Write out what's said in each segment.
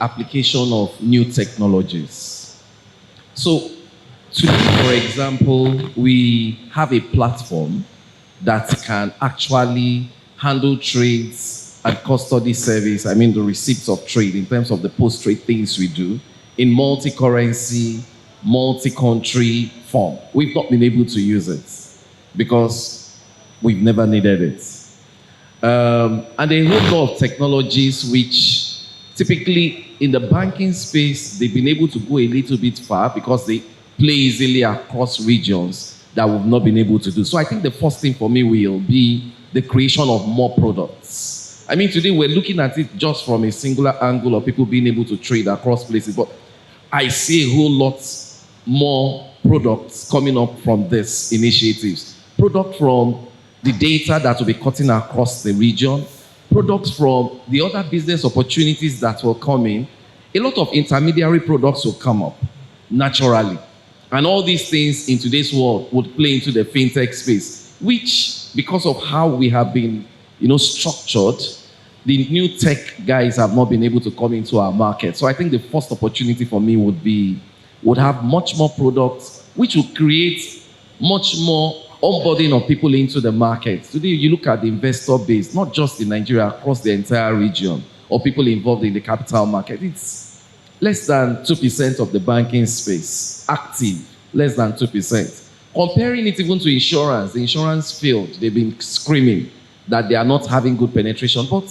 application of new technologies. So today, for example, we have a platform that can actually handle trades and custody service, I mean the receipts of trade in terms of the post-trade things we do in multi-currency, multi-country form. We've not been able to use it because we've never needed it. And a whole lot of technologies which typically in the banking space, they've been able to go a little bit far because they play easily across regions that we've not been able to do. So I think the first thing for me will be the creation of more products. I mean, today we're looking at it just from a singular angle of people being able to trade across places, but I see a whole lot more products coming up from these initiatives. Product from the data that will be cutting across the region, products from the other business opportunities that will come in. A lot of intermediary products will come up naturally. And all these things in today's world would play into the fintech space, which, because of how we have been, structured, the new tech guys have not been able to come into our market. So I think the first opportunity for me would have much more products, which will create much more onboarding of people into the market. Today, you look at the investor base, not just in Nigeria, across the entire region, or people involved in the capital market. It's less than 2% of the banking space, active, less than 2%. Comparing it even to insurance, the insurance field, they've been screaming that they are not having good penetration, but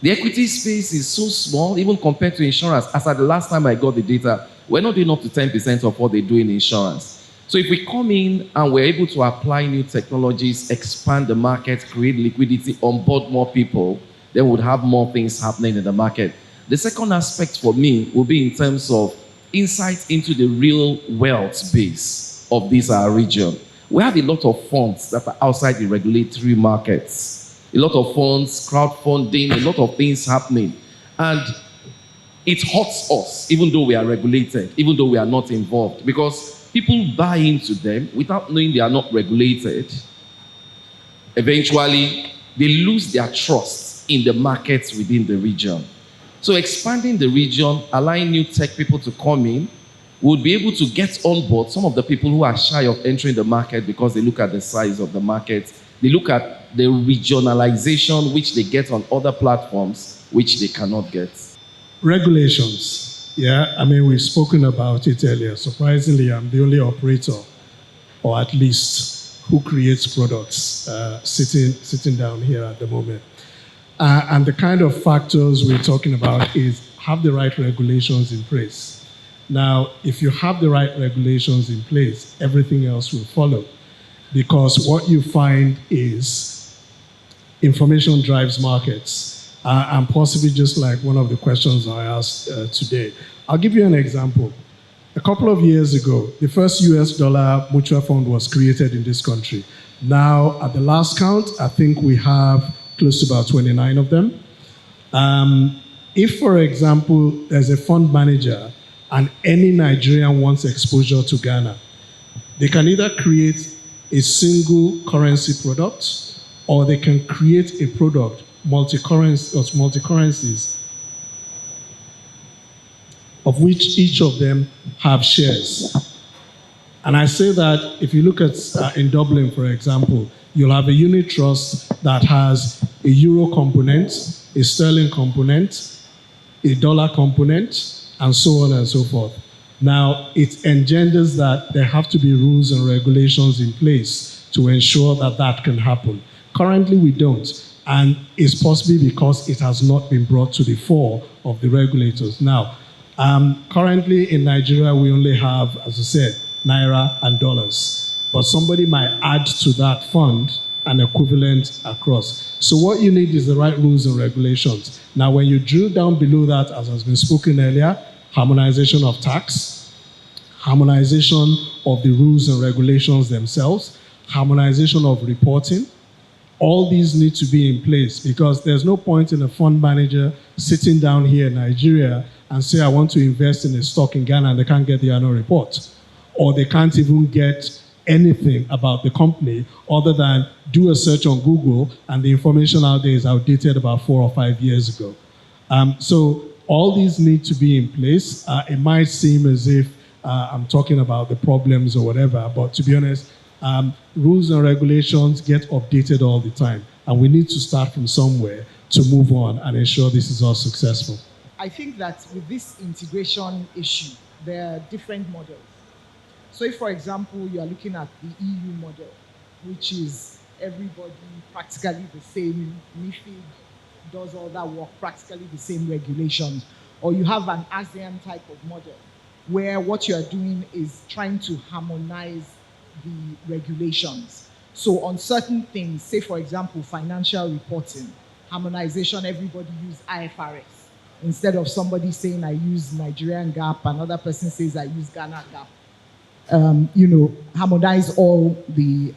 the equity space is so small, even compared to insurance. As at the last time I got the data, we're not doing up to 10% of what they do in insurance. So if we come in and we're able to apply new technologies, expand the market, create liquidity, onboard more people, then we'll have more things happening in the market. The second aspect for me will be in terms of insight into the real wealth base of this our region. We have a lot of funds that are outside the regulatory markets. A lot of funds, crowdfunding, a lot of things happening. And it hurts us, even though we are regulated, even though we are not involved, because people buy into them without knowing they are not regulated. Eventually, they lose their trust in the markets within the region. So expanding the region, allowing new tech people to come in, would be able to get on board some of the people who are shy of entering the market because they look at the size of the market. They look at the regionalization which they get on other platforms, which they cannot get. Regulations. Yeah, we've spoken about it earlier. Surprisingly, I'm the only operator, or at least who creates products, sitting down here at the moment. And the kind of factors we're talking about is have the right regulations in place. Now, if you have the right regulations in place, everything else will follow. Because what you find is information drives markets. And possibly just like one of the questions I asked today. I'll give you an example. A couple of years ago, the first US dollar mutual fund was created in this country. Now, at the last count, I think we have close to about 29 of them. If, for example, there's a fund manager and any Nigerian wants exposure to Ghana, they can either create a single currency product or they can create a product multi-currencies, of which each of them have shares. And I say that if you look at, in Dublin, for example, you'll have a unit trust that has a euro component, a sterling component, a dollar component, and so on and so forth. Now, it engenders that there have to be rules and regulations in place to ensure that that can happen. Currently, we don't. And it's possibly because it has not been brought to the fore of the regulators. Now, currently in Nigeria, we only have, as I said, Naira and dollars. But somebody might add to that fund an equivalent across. So what you need is the right rules and regulations. Now, when you drill down below that, as has been spoken earlier, harmonization of tax, harmonization of the rules and regulations themselves, harmonization of reporting. All these need to be in place because there's no point in a fund manager sitting down here in Nigeria and say, I want to invest in a stock in Ghana, and they can't get the annual report. Or they can't even get anything about the company other than do a search on Google and the information out there is outdated about 4 or 5 years ago. So all these need to be in place. It might seem as if I'm talking about the problems or whatever, but to be honest, rules and regulations get updated all the time, and we need to start from somewhere to move on and ensure this is all successful. I think that with this integration issue, there are different models. So if, for example, you are looking at the EU model, which is everybody practically the same, MiFID does all that work, practically the same regulations, or you have an ASEAN type of model, where what you are doing is trying to harmonize the regulations. So on certain things, say for example, financial reporting, harmonization, everybody use IFRS. Instead of somebody saying I use Nigerian GAAP, another person says I use Ghana GAAP. Harmonize all the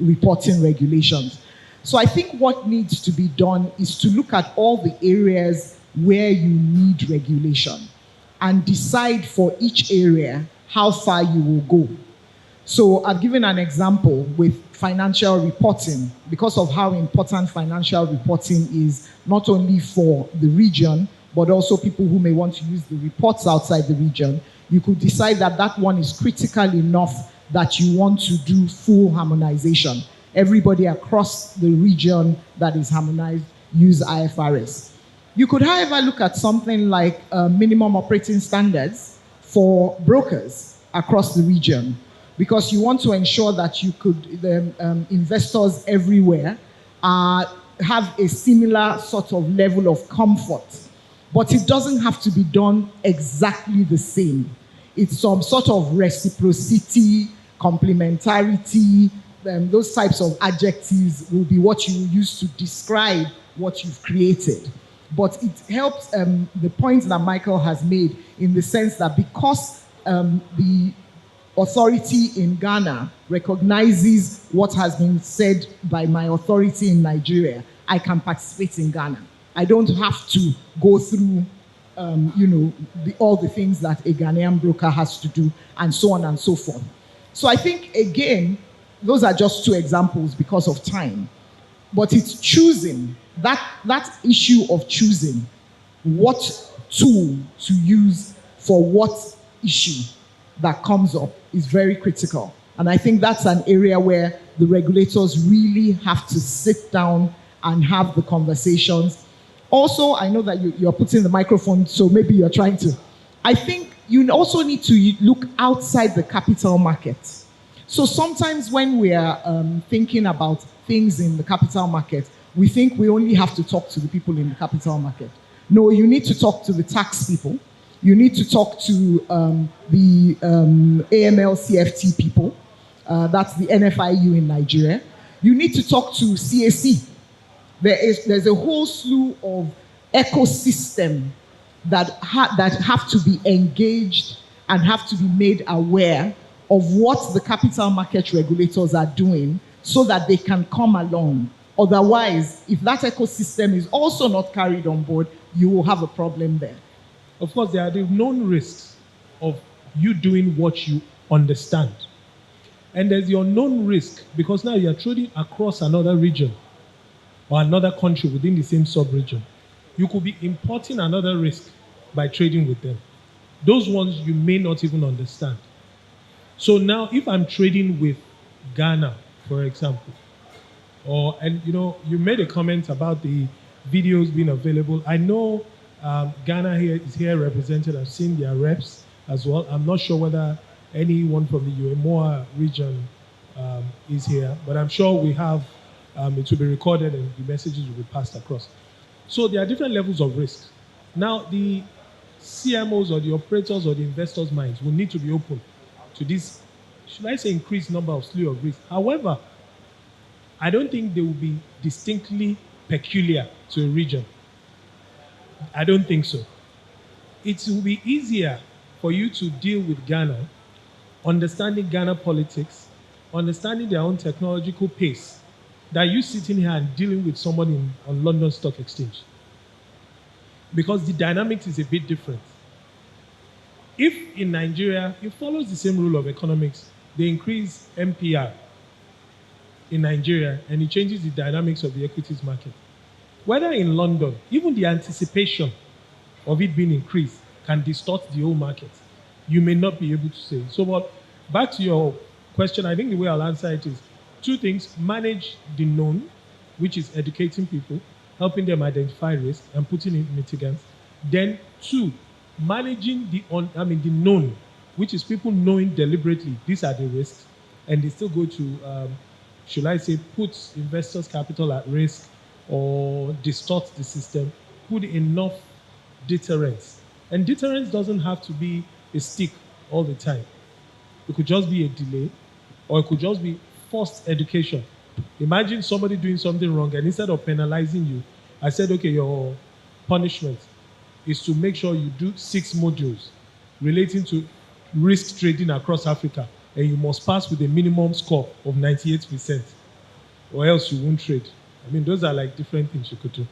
reporting regulations. So I think what needs to be done is to look at all the areas where you need regulation and decide for each area how far you will go. So I've given an example with financial reporting because of how important financial reporting is, not only for the region, but also people who may want to use the reports outside the region. You could decide that that one is critical enough that you want to do full harmonization. Everybody across the region that is harmonized use IFRS. You could, however, look at something like minimum operating standards for brokers across the region, because you want to ensure that you could, the investors everywhere have a similar sort of level of comfort. But it doesn't have to be done exactly the same. It's some sort of reciprocity, complementarity, those types of adjectives will be what you use to describe what you've created. But it helps the point that Michael has made in the sense that because the authority in Ghana recognizes what has been said by my authority in Nigeria, I can participate in Ghana. I don't have to go through, all the things that a Ghanaian broker has to do, and so on and so forth. So I think, again, those are just two examples because of time. But it's choosing, that issue of choosing what tool to use for what issue that comes up is very critical. And I think that's an area where the regulators really have to sit down and have the conversations. Also, I know that you're putting the microphone, so maybe you're trying to. I think you also need to look outside the capital market. So sometimes when we are thinking about things in the capital market, we think we only have to talk to the people in the capital market. No, you need to talk to the tax people. You need to talk to the AML-CFT people. That's the NFIU in Nigeria. You need to talk to CAC. There's a whole slew of ecosystem that have to be engaged and have to be made aware of what the capital market regulators are doing so that they can come along. Otherwise, if that ecosystem is also not carried on board, you will have a problem there. Of course, there are the known risks of you doing what you understand. And there's the unknown risk, because now you're trading across another region or another country within the same sub-region. You could be importing another risk by trading with them. Those ones you may not even understand. So now if I'm trading with Ghana, for example, you made a comment about the videos being available. I know Ghana is here represented. I've seen their reps as well. I'm not sure whether anyone from the UEMOA region is here, but I'm sure we have, it will be recorded and the messages will be passed across. So there are different levels of risk. Now, the CMOs or the operators or the investors' minds will need to be open to this, should I say, increased number of slew of risks. However, I don't think they will be distinctly peculiar to a region. I don't think so. It will be easier for you to deal with Ghana, understanding Ghana politics, understanding their own technological pace, than you sitting here and dealing with somebody on London Stock Exchange. Because the dynamics is a bit different. If in Nigeria, it follows the same rule of economics, they increase MPR in Nigeria and it changes the dynamics of the equities market. Whether in London, even the anticipation of it being increased can distort the whole market. You may not be able to say. So, but back to your question, I think the way I'll answer it is two things: manage the known, which is educating people, helping them identify risk and putting in mitigants. Then two, managing the the known, which is people knowing deliberately these are the risks, and they still go to, should I say, put investors' capital at risk or distort the system, put enough deterrence. And deterrence doesn't have to be a stick all the time. It could just be a delay, or it could just be forced education. Imagine somebody doing something wrong, and instead of penalizing you, I said, okay, your punishment is to make sure you do 6 modules relating to risk trading across Africa, and you must pass with a minimum score of 98%, or else you won't trade. I mean, those are like different things you could do.